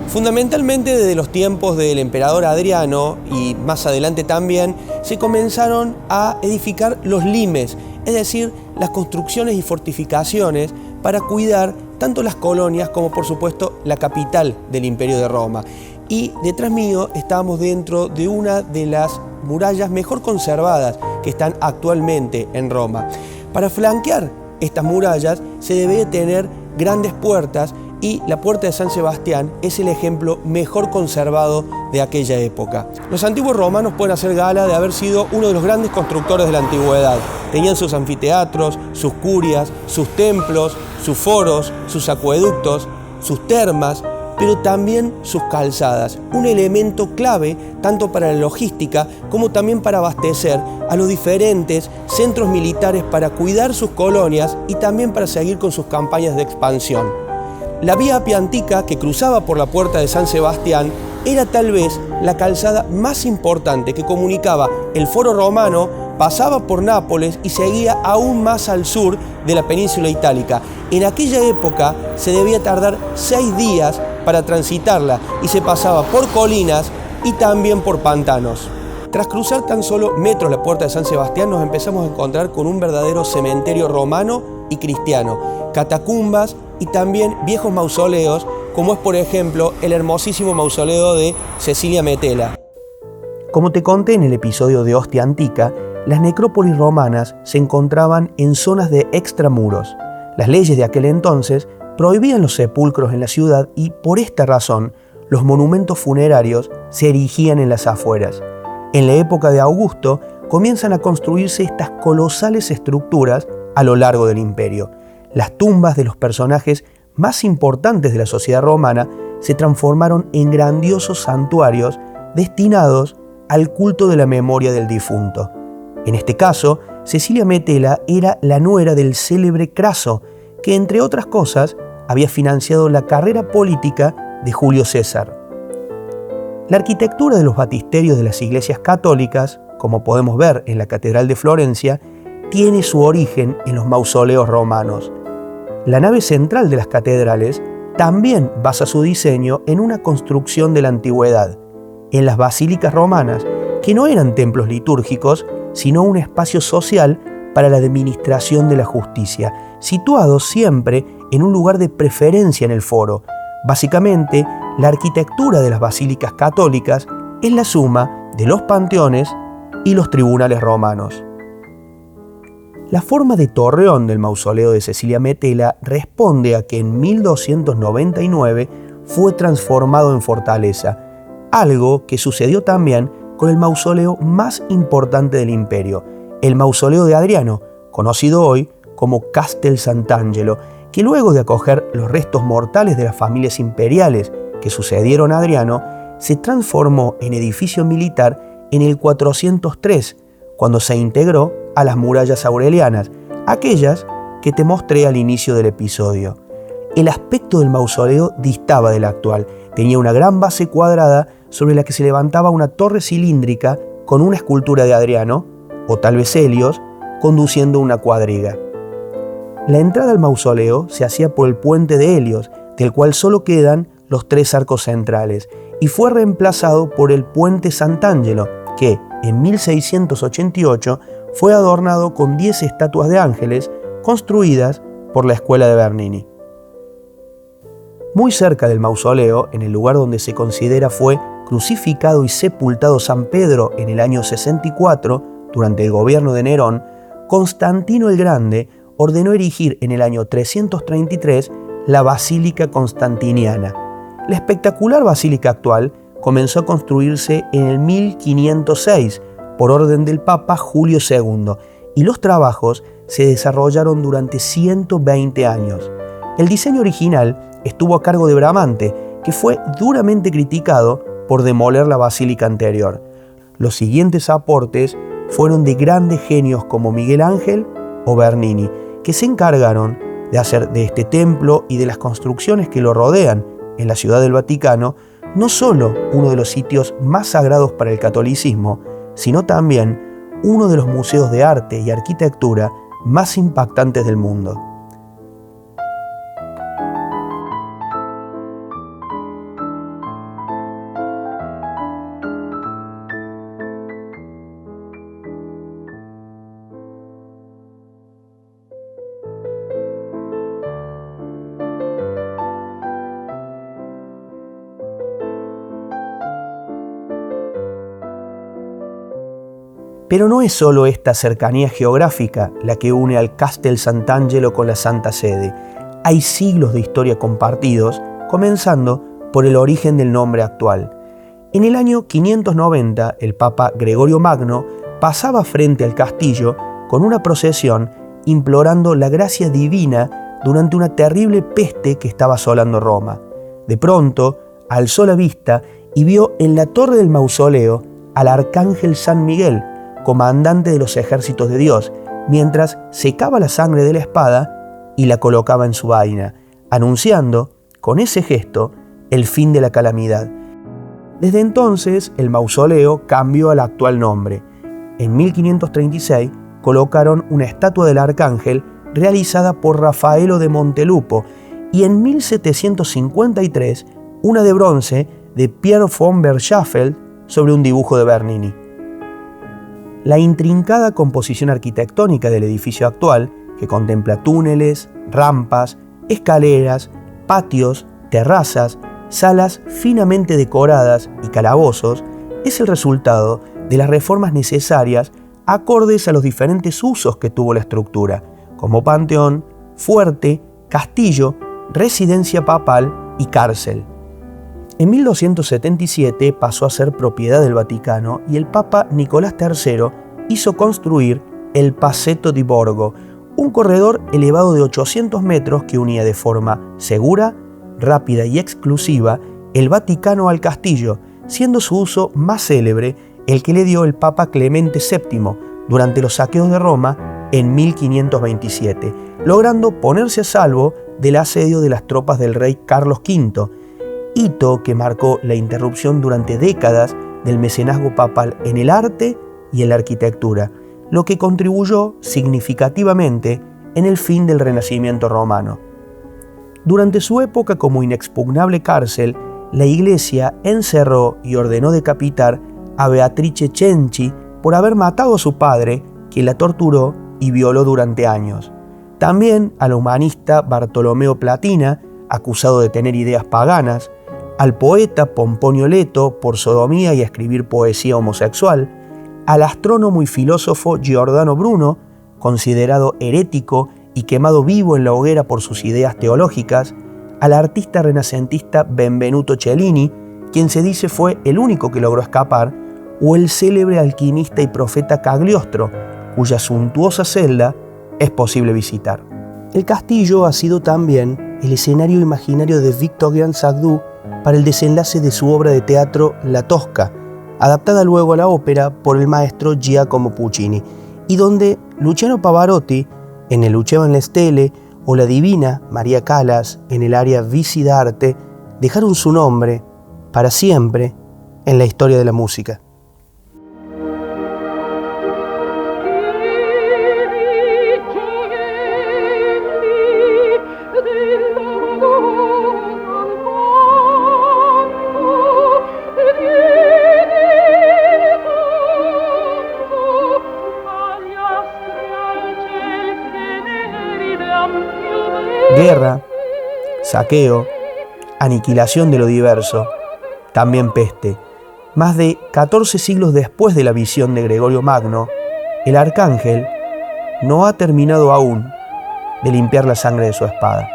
Fundamentalmente desde los tiempos del emperador Adriano y más adelante también se comenzaron a edificar los limes, es decir, las construcciones y fortificaciones para cuidar tanto las colonias como por supuesto la capital del Imperio de Roma. Y detrás mío estábamos dentro de una de las murallas mejor conservadas que están actualmente en Roma. Para flanquear estas murallas se debe tener grandes puertas y la puerta de San Sebastián es el ejemplo mejor conservado de aquella época. Los antiguos romanos pueden hacer gala de haber sido uno de los grandes constructores de la antigüedad. Tenían sus anfiteatros, sus curias, sus templos, sus foros, sus acueductos, sus termas, pero también sus calzadas, un elemento clave tanto para la logística como también para abastecer a los diferentes centros militares para cuidar sus colonias y también para seguir con sus campañas de expansión. La vía Apia Antica, que cruzaba por la puerta de San Sebastián, era tal vez la calzada más importante que comunicaba el foro romano, pasaba por Nápoles y seguía aún más al sur de la península itálica. En aquella época se debía tardar 6 días para transitarla y se pasaba por colinas y también por pantanos. Tras cruzar tan solo metros la puerta de San Sebastián nos empezamos a encontrar con un verdadero cementerio romano y cristiano, catacumbas y también viejos mausoleos, como es por ejemplo el hermosísimo mausoleo de Cecilia Metela. Como te conté en el episodio de Ostia Antica, las necrópolis romanas se encontraban en zonas de extramuros. Las leyes de aquel entonces prohibían los sepulcros en la ciudad y por esta razón los monumentos funerarios se erigían en las afueras. En la época de Augusto comienzan a construirse estas colosales estructuras a lo largo del imperio. Las tumbas de los personajes más importantes de la sociedad romana se transformaron en grandiosos santuarios destinados al culto de la memoria del difunto. En este caso, Cecilia Metela era la nuera del célebre Craso, que entre otras cosas había financiado la carrera política de Julio César. La arquitectura de los batisterios de las iglesias católicas, como podemos ver en la Catedral de Florencia, tiene su origen en los mausoleos romanos. La nave central de las catedrales también basa su diseño en una construcción de la antigüedad, en las basílicas romanas, que no eran templos litúrgicos, sino un espacio social para la administración de la justicia, situado siempre en un lugar de preferencia en el foro. Básicamente, la arquitectura de las basílicas católicas es la suma de los panteones y los tribunales romanos. La forma de torreón del mausoleo de Cecilia Metela responde a que en 1299 fue transformado en fortaleza, algo que sucedió también con el mausoleo más importante del imperio, el mausoleo de Adriano, conocido hoy como Castel Sant'Angelo, que luego de acoger los restos mortales de las familias imperiales que sucedieron a Adriano, se transformó en edificio militar en el 403, cuando se integró a las murallas aurelianas, aquellas que te mostré al inicio del episodio. El aspecto del mausoleo distaba del actual. Tenía una gran base cuadrada sobre la que se levantaba una torre cilíndrica con una escultura de Adriano, o tal vez Helios, conduciendo una cuadriga. La entrada al mausoleo se hacía por el puente de Helios, del cual solo quedan los 3 arcos centrales, y fue reemplazado por el puente Sant'Angelo, que en 1688 fue adornado con 10 estatuas de ángeles construidas por la escuela de Bernini. Muy cerca del mausoleo, en el lugar donde se considera fue crucificado y sepultado San Pedro en el año 64, durante el gobierno de Nerón, Constantino el Grande ordenó erigir en el año 333 la Basílica Constantiniana. La espectacular basílica actual comenzó a construirse en el 1506 por orden del Papa Julio II y los trabajos se desarrollaron durante 120 años. El diseño original estuvo a cargo de Bramante, que fue duramente criticado por demoler la basílica anterior. Los siguientes aportes fueron de grandes genios como Miguel Ángel o Bernini, que se encargaron de hacer de este templo y de las construcciones que lo rodean en la Ciudad del Vaticano no solo uno de los sitios más sagrados para el catolicismo, sino también uno de los museos de arte y arquitectura más impactantes del mundo. Pero no es solo esta cercanía geográfica la que une al Castel Sant'Angelo con la Santa Sede. Hay siglos de historia compartidos, comenzando por el origen del nombre actual. En el año 590, el Papa Gregorio Magno pasaba frente al castillo con una procesión implorando la gracia divina durante una terrible peste que estaba asolando Roma. De pronto, alzó la vista y vio en la torre del mausoleo al arcángel San Miguel, comandante de los ejércitos de Dios, mientras secaba la sangre de la espada y la colocaba en su vaina, anunciando, con ese gesto, el fin de la calamidad. Desde entonces, el mausoleo cambió al actual nombre. En 1536 colocaron una estatua del arcángel realizada por Rafaelo de Montelupo y en 1753 una de bronce de Pierre von Berchafeld sobre un dibujo de Bernini. La intrincada composición arquitectónica del edificio actual, que contempla túneles, rampas, escaleras, patios, terrazas, salas finamente decoradas y calabozos, es el resultado de las reformas necesarias acordes a los diferentes usos que tuvo la estructura, como panteón, fuerte, castillo, residencia papal y cárcel. En 1277 pasó a ser propiedad del Vaticano y el Papa Nicolás III hizo construir el Passetto di Borgo, un corredor elevado de 800 metros que unía de forma segura, rápida y exclusiva el Vaticano al castillo, siendo su uso más célebre el que le dio el Papa Clemente VII durante los saqueos de Roma en 1527, logrando ponerse a salvo del asedio de las tropas del rey Carlos V, hito que marcó la interrupción durante décadas del mecenazgo papal en el arte y en la arquitectura, lo que contribuyó significativamente en el fin del Renacimiento romano. Durante su época como inexpugnable cárcel, la Iglesia encerró y ordenó decapitar a Beatrice Cenci por haber matado a su padre, quien la torturó y violó durante años. También al humanista Bartolomeo Platina, acusado de tener ideas paganas, al poeta Pomponio Leto por sodomía y escribir poesía homosexual, al astrónomo y filósofo Giordano Bruno, considerado herético y quemado vivo en la hoguera por sus ideas teológicas, al artista renacentista Benvenuto Cellini, quien se dice fue el único que logró escapar, o el célebre alquimista y profeta Cagliostro, cuya suntuosa celda es posible visitar. El castillo ha sido también el escenario imaginario de Victor Sardou para el desenlace de su obra de teatro La Tosca, adaptada luego a la ópera por el maestro Giacomo Puccini, y donde Luciano Pavarotti, en el Lucheo en la Stele, o la divina María Callas, en el área Visi d'Arte, dejaron su nombre para siempre en la historia de la música. Guerra, saqueo, aniquilación de lo diverso, también peste. Más de 14 siglos después de la visión de Gregorio Magno, el arcángel no ha terminado aún de limpiar la sangre de su espada.